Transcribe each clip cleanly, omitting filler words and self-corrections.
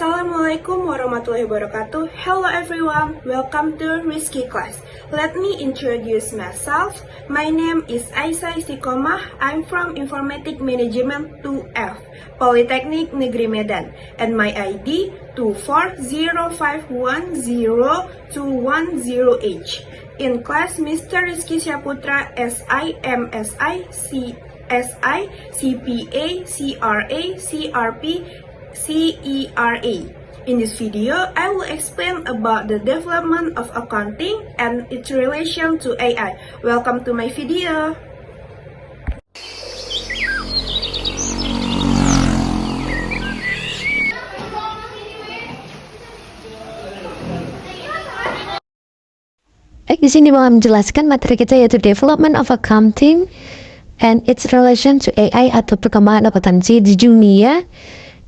Assalamualaikum warahmatullahi wabarakatuh. Hello everyone, welcome to Rizky Class. Let me introduce myself. My name is Aisyah Istiqomah. I'm from Informatic Management 2F, Politeknik Negeri Medan, and my ID 2405102100H. In class, Mr. Rizky Syaputra, SIMSI, CSI, CPA, CRA, CRP, CERA. In this video, I will explain about the development of accounting and its relation to AI. Welcome to my video. Di sini mau menjelaskan materi kita yaitu Development of Accounting and its relation to AI atau perkembangan akuntansi di dunia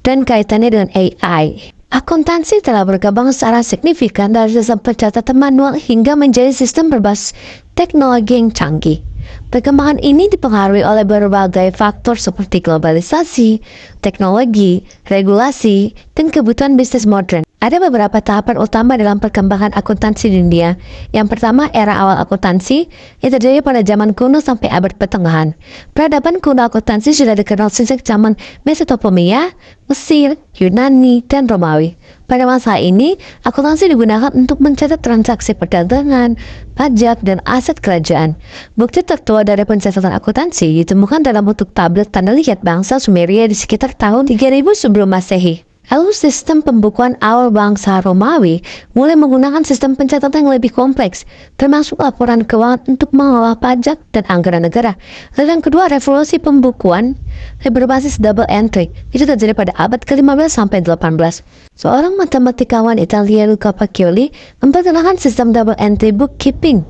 dan kaitannya dengan AI. Akuntansi telah berkembang secara signifikan dari sistem pencatatan manual hingga menjadi sistem berbasis teknologi yang canggih. Perkembangan ini dipengaruhi oleh berbagai faktor seperti globalisasi, teknologi, regulasi, dan kebutuhan bisnis modern. Ada beberapa tahapan utama dalam perkembangan akuntansi di dunia. Yang pertama, era awal akuntansi yang terjadi pada zaman kuno sampai abad pertengahan. Peradaban kuno akuntansi sudah dikenal sejak zaman Mesopotamia, Mesir, Yunani, dan Romawi. Pada masa ini, akuntansi digunakan untuk mencatat transaksi perdagangan, pajak, dan aset kerajaan. Bukti tertua dari pencatatan akuntansi ditemukan dalam bentuk tablet tanda liat bangsa Sumeria di sekitar tahun 3000 sebelum Masehi. Lalu sistem pembukuan awal bangsa Romawi mulai menggunakan sistem pencatatan yang lebih kompleks, termasuk laporan keuangan untuk mengelola pajak dan anggaran negara. Lalu yang kedua, revolusi pembukuan berbasis double entry. Itu terjadi pada abad ke-15 sampai 18. Seorang matematikawan Italia, Luca Pacioli, memperkenalkan sistem double entry bookkeeping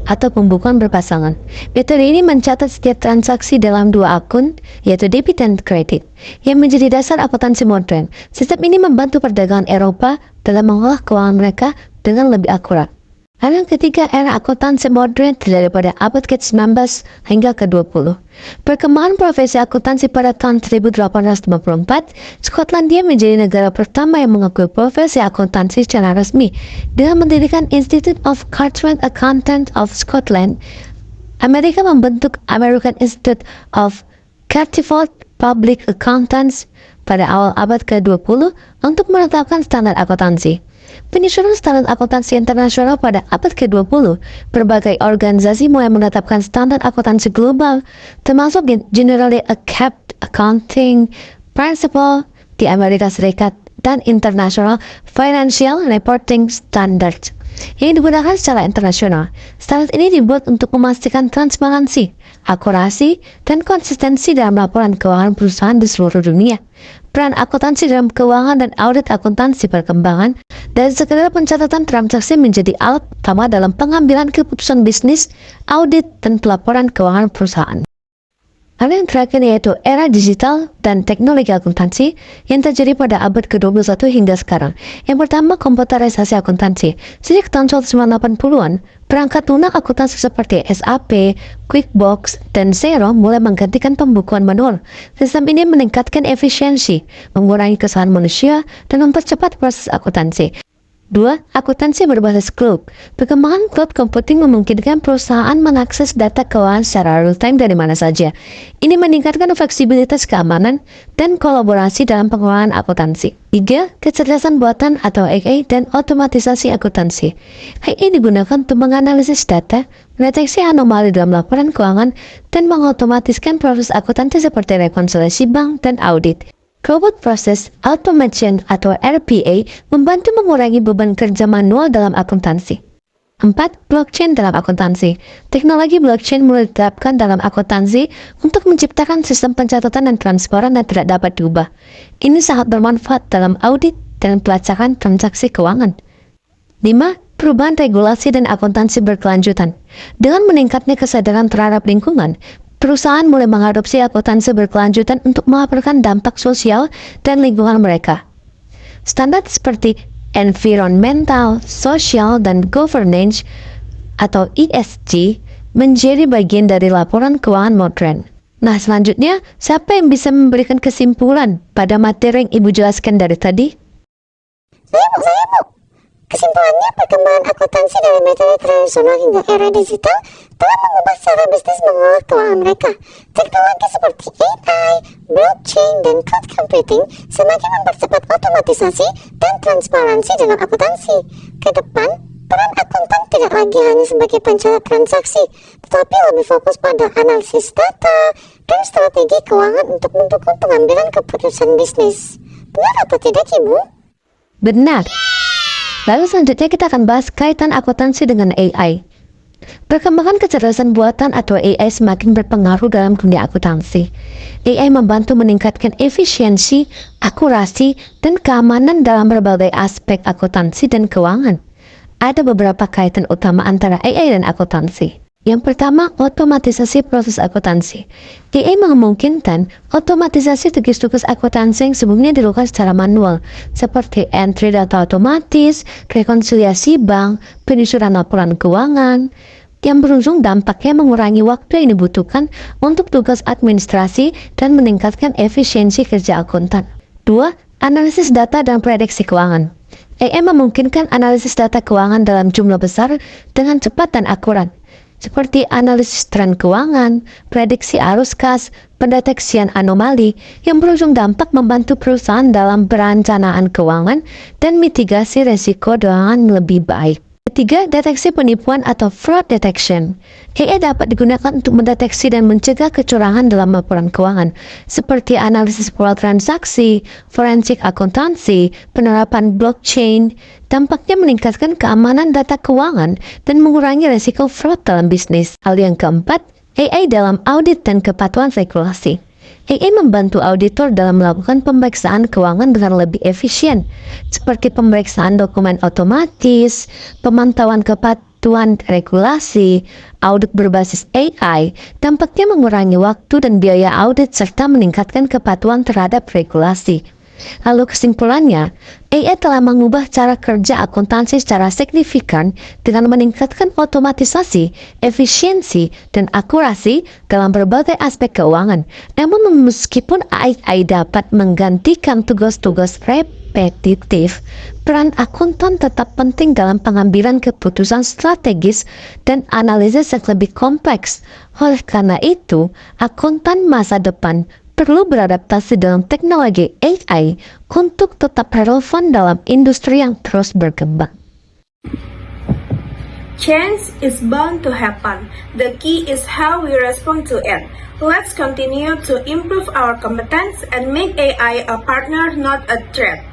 atau pembukuan berpasangan. Metode ini mencatat setiap transaksi dalam dua akun, yaitu debit dan kredit, yang menjadi dasar akuntansi modern. Sistem ini membantu perdagangan Eropa dalam mengolah keuangan mereka dengan lebih akurat. Lalu yang ketiga, era akuntansi modern terjadi pada abad ke-19 hingga ke-20. Perkembangan profesi akuntansi pada tahun 1854, Skotlandia menjadi negara pertama yang mengakui profesi akuntansi secara resmi dengan mendirikan Institute of Chartered Accountants of Scotland. Amerika membentuk American Institute of Certified Public Accountants pada awal abad ke-20 untuk menetapkan standar akuntansi. Penyusunan standar akuntansi internasional pada abad ke-20, berbagai organisasi mulai menetapkan standar akuntansi global, termasuk Generally Accepted Accounting Principle di Amerika Serikat dan International Financial Reporting Standards yang digunakan secara internasional. Standar ini dibuat untuk memastikan transparansi, akurasi, dan konsistensi dalam laporan keuangan perusahaan di seluruh dunia. Peran akuntansi dalam keuangan dan audit akuntansi perkembangan dari sekedar pencatatan transaksi menjadi alat utama dalam pengambilan keputusan bisnis, audit, dan pelaporan keuangan perusahaan. Lalu yang terakhir yaitu era digital dan teknologi akuntansi yang terjadi pada abad ke-21 hingga sekarang. Yang pertama, komputerisasi akuntansi. Sejak tahun 1980-an, perangkat lunak akuntansi seperti SAP, QuickBooks, dan Xero mulai menggantikan pembukuan manual. Sistem ini meningkatkan efisiensi, mengurangi kesalahan manusia, dan mempercepat proses akuntansi. 2. Akuntansi berbasis cloud. Perkembangan cloud computing memungkinkan perusahaan mengakses data keuangan secara real-time dari mana saja. Ini meningkatkan fleksibilitas keamanan dan kolaborasi dalam pengelolaan akuntansi. 3. Kecerdasan buatan atau AI dan otomatisasi akuntansi. AI digunakan untuk menganalisis data, mendeteksi anomali dalam laporan keuangan, dan mengotomatiskan proses akuntansi seperti rekonsiliasi bank dan audit. Robot Process Automation atau RPA membantu mengurangi beban kerja manual dalam akuntansi. 4. Blockchain dalam akuntansi. Teknologi blockchain mulai diterapkan dalam akuntansi untuk menciptakan sistem pencatatan dan transparan yang tidak dapat diubah. Ini sangat bermanfaat dalam audit dan pelacakan transaksi keuangan. 5. Perubahan regulasi dan akuntansi berkelanjutan. Dengan meningkatnya kesadaran terhadap lingkungan, perusahaan mulai mengadopsi akuntansi berkelanjutan untuk melaporkan dampak sosial dan lingkungan mereka. Standar seperti environmental, social, dan governance atau ESG menjadi bagian dari laporan keuangan modern. Nah, selanjutnya, siapa yang bisa memberikan kesimpulan pada materi yang Ibu jelaskan dari tadi? Saya mau. Kesimpulannya, perkembangan akuntansi dari metode tradisional hingga era digital telah mengubah cara bisnis mengelola keuangan mereka. Teknologi seperti AI, blockchain, dan cloud computing semakin mempercepat otomatisasi dan transparansi dalam akuntansi. Ke depan, peran akuntan tidak lagi hanya sebagai pencatat transaksi, tetapi lebih fokus pada analisis data dan strategi keuangan untuk mendukung pengambilan keputusan bisnis. Benar atau tidak, Ibu? Benar. Lalu selanjutnya kita akan bahas kaitan akuntansi dengan AI. Perkembangan kecerdasan buatan atau AI semakin berpengaruh dalam dunia akuntansi. AI membantu meningkatkan efisiensi, akurasi, dan keamanan dalam berbagai aspek akuntansi dan keuangan. Ada beberapa kaitan utama antara AI dan akuntansi. Yang pertama, otomatisasi proses akuntansi. AI memungkinkan otomatisasi tugas-tugas akuntansi yang sebelumnya dilakukan secara manual, seperti entry data otomatis, rekonsiliasi bank, penyusunan laporan keuangan, yang berujung dampaknya mengurangi waktu yang dibutuhkan untuk tugas administrasi dan meningkatkan efisiensi kerja akuntan. 2. Analisis data dan prediksi keuangan. AI memungkinkan analisis data keuangan dalam jumlah besar dengan cepat dan akurat, seperti analisis tren keuangan, prediksi arus kas, pendeteksian anomali yang berujung dampak membantu perusahaan dalam perencanaan keuangan dan mitigasi resiko dengan lebih baik. Ketiga, deteksi penipuan atau fraud detection. AI dapat digunakan untuk mendeteksi dan mencegah kecurangan dalam laporan keuangan, seperti analisis pola transaksi, forensik akuntansi, penerapan blockchain. Dampaknya meningkatkan keamanan data keuangan dan mengurangi resiko fraud dalam bisnis. Hal yang keempat, AI dalam audit dan kepatuhan regulasi. AI membantu auditor dalam melakukan pemeriksaan keuangan dengan lebih efisien, seperti pemeriksaan dokumen otomatis, pemantauan kepatuhan regulasi, audit berbasis AI. Dampaknya mengurangi waktu dan biaya audit serta meningkatkan kepatuhan terhadap regulasi. Lalu kesimpulannya, AI telah mengubah cara kerja akuntansi secara signifikan dengan meningkatkan otomatisasi, efisiensi, dan akurasi dalam berbagai aspek keuangan. Namun meskipun AI dapat menggantikan tugas-tugas repetitif, peran akuntan tetap penting dalam pengambilan keputusan strategis dan analisis yang lebih kompleks. Oleh karena itu, akuntan masa depan perlu beradaptasi dalam teknologi AI untuk tetap relevan dalam industri yang terus berkembang. Change is bound to happen. The key is how we respond to it. Let's continue to improve our competence and make AI a partner, not a threat.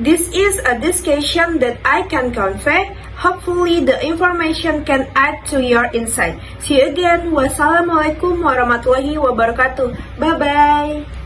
This is a discussion that I can convey. Hopefully the information can add to your insight. See you again. Wassalamualaikum warahmatullahi wabarakatuh. Bye-bye.